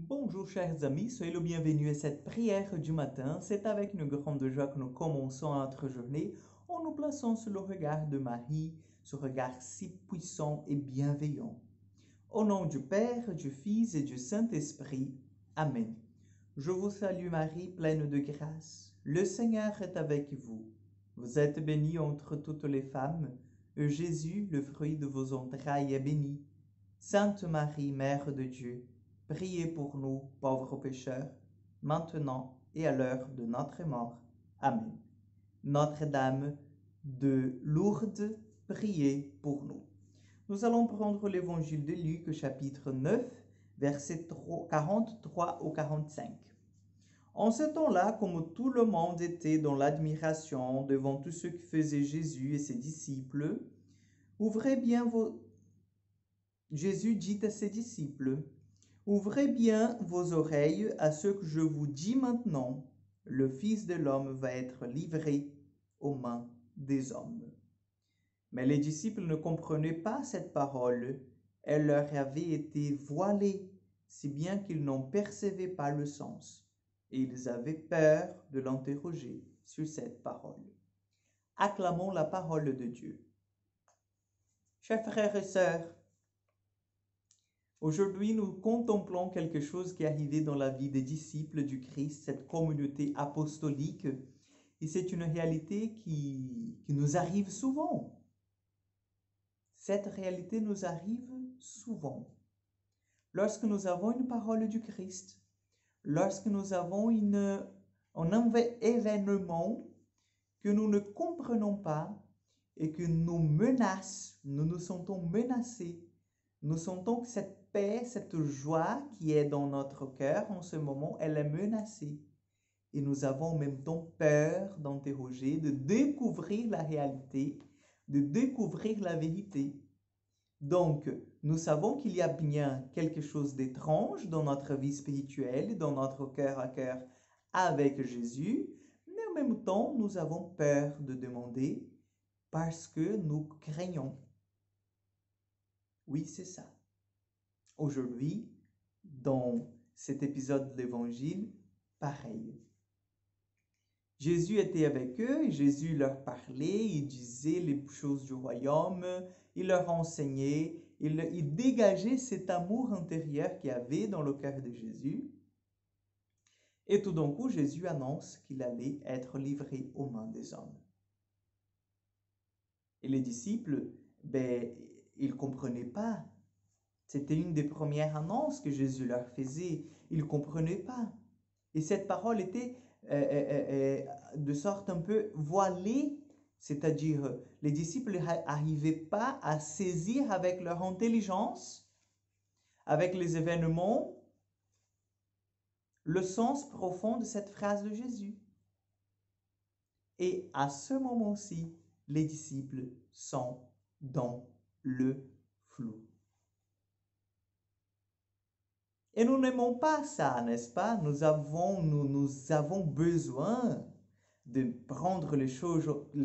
Bonjour chers amis, soyez le bienvenu à cette prière du matin. C'est avec une grande joie que nous commençons notre journée en nous plaçant sous le regard de Marie, ce regard si puissant et bienveillant. Au nom du Père, du Fils et du Saint-Esprit. Amen. Je vous salue Marie, pleine de grâce. Le Seigneur est avec vous. Vous êtes bénie entre toutes les femmes, et Jésus, le fruit de vos entrailles, est béni. Sainte Marie, Mère de Dieu, priez pour nous, pauvres pécheurs, maintenant et à l'heure de notre mort. Amen. Notre-Dame de Lourdes, priez pour nous. Nous allons prendre l'évangile de Luc, chapitre 9, versets 43 au 45. En ce temps-là, comme tout le monde était dans l'admiration devant tout ce que faisait Jésus et ses disciples, ouvrez bien vos... Jésus dit à ses disciples, ouvrez bien vos oreilles à ce que je vous dis maintenant. Le Fils de l'homme va être livré aux mains des hommes. Mais les disciples ne comprenaient pas cette parole. Elle leur avait été voilée, si bien qu'ils n'en percevaient pas le sens. Et ils avaient peur de l'interroger sur cette parole. Acclamons la parole de Dieu. Chers frères et sœurs, aujourd'hui, nous contemplons quelque chose qui est arrivé dans la vie des disciples du Christ, cette communauté apostolique. Et c'est une réalité qui nous arrive souvent. Cette réalité nous arrive souvent. Lorsque nous avons une parole du Christ, lorsque nous avons un événement que nous ne comprenons pas et que nous menace, nous nous sentons menacés, nous sentons que cette paix, cette joie qui est dans notre cœur en ce moment, elle est menacée. Et nous avons en même temps peur d'interroger, de découvrir la réalité, de découvrir la vérité. Donc, nous savons qu'il y a bien quelque chose d'étrange dans notre vie spirituelle, dans notre cœur à cœur avec Jésus, mais en même temps, nous avons peur de demander parce que nous craignons. Oui, c'est ça. Aujourd'hui, dans cet épisode de l'Évangile, pareil. Jésus était avec eux et Jésus leur parlait, il disait les choses du royaume, il leur enseignait, il dégageait cet amour intérieur qu'il y avait dans le cœur de Jésus. Et tout d'un coup, Jésus annonce qu'il allait être livré aux mains des hommes. Et les disciples, ils ne comprenaient pas. C'était une des premières annonces que Jésus leur faisait. Ils ne comprenaient pas. Et cette parole était de sorte un peu voilée, c'est-à-dire les disciples n'arrivaient pas à saisir avec leur intelligence, avec les événements, le sens profond de cette phrase de Jésus. Et à ce moment-ci, les disciples sont dans le flou. Et nous n'aimons pas ça, n'est-ce pas? Nous avons besoin de prendre les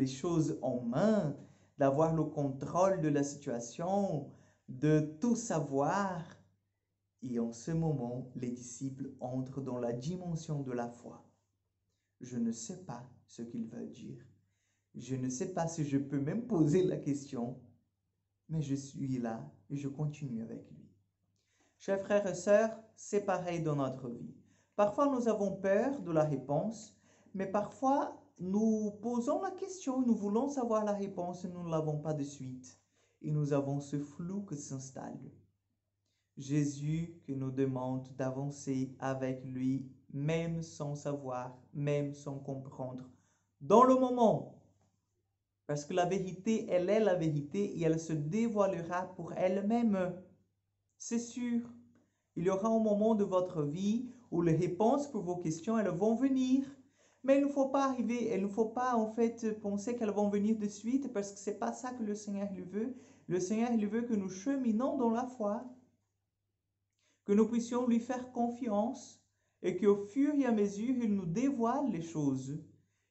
choses en main, d'avoir le contrôle de la situation, de tout savoir. Et en ce moment, les disciples entrent dans la dimension de la foi. Je ne sais pas ce qu'ils veulent dire. Je ne sais pas si je peux même poser la question, mais je suis là et je continue avec lui. Chers frères et sœurs, c'est pareil dans notre vie. Parfois, nous avons peur de la réponse, mais parfois, nous posons la question, nous voulons savoir la réponse et nous ne l'avons pas de suite. Et nous avons ce flou qui s'installe. Jésus qui nous demande d'avancer avec lui, même sans savoir, même sans comprendre, dans le moment. Parce que la vérité, elle est la vérité et elle se dévoilera pour elle-même. C'est sûr. Il y aura un moment de votre vie où les réponses pour vos questions, elles vont venir. Mais il ne faut pas arriver, il ne faut pas en fait penser qu'elles vont venir de suite parce que ce n'est pas ça que le Seigneur lui veut. Le Seigneur lui veut que nous cheminons dans la foi, que nous puissions lui faire confiance et qu'au fur et à mesure, il nous dévoile les choses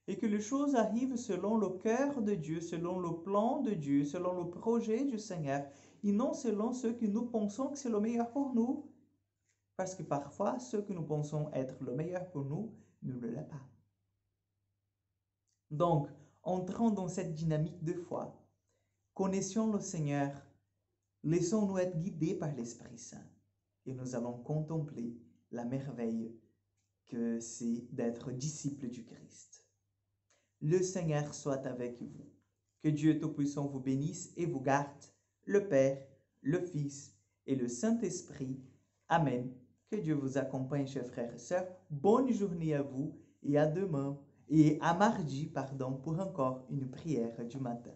et que les choses arrivent selon le cœur de Dieu, selon le plan de Dieu, selon le projet du Seigneur et non selon ce que nous pensons que c'est le meilleur pour nous. Parce que parfois, ce que nous pensons être le meilleur pour nous ne l'est pas. Donc, entrons dans cette dynamique de foi. Connaissons le Seigneur. Laissons-nous être guidés par l'Esprit Saint. Et nous allons contempler la merveille que c'est d'être disciple du Christ. Le Seigneur soit avec vous. Que Dieu Tout-Puissant vous bénisse et vous garde, le Père, le Fils et le Saint-Esprit. Amen. Que Dieu vous accompagne, chers frères et sœurs. Bonne journée à vous et à demain, et à mardi, pardon, pour encore une prière du matin.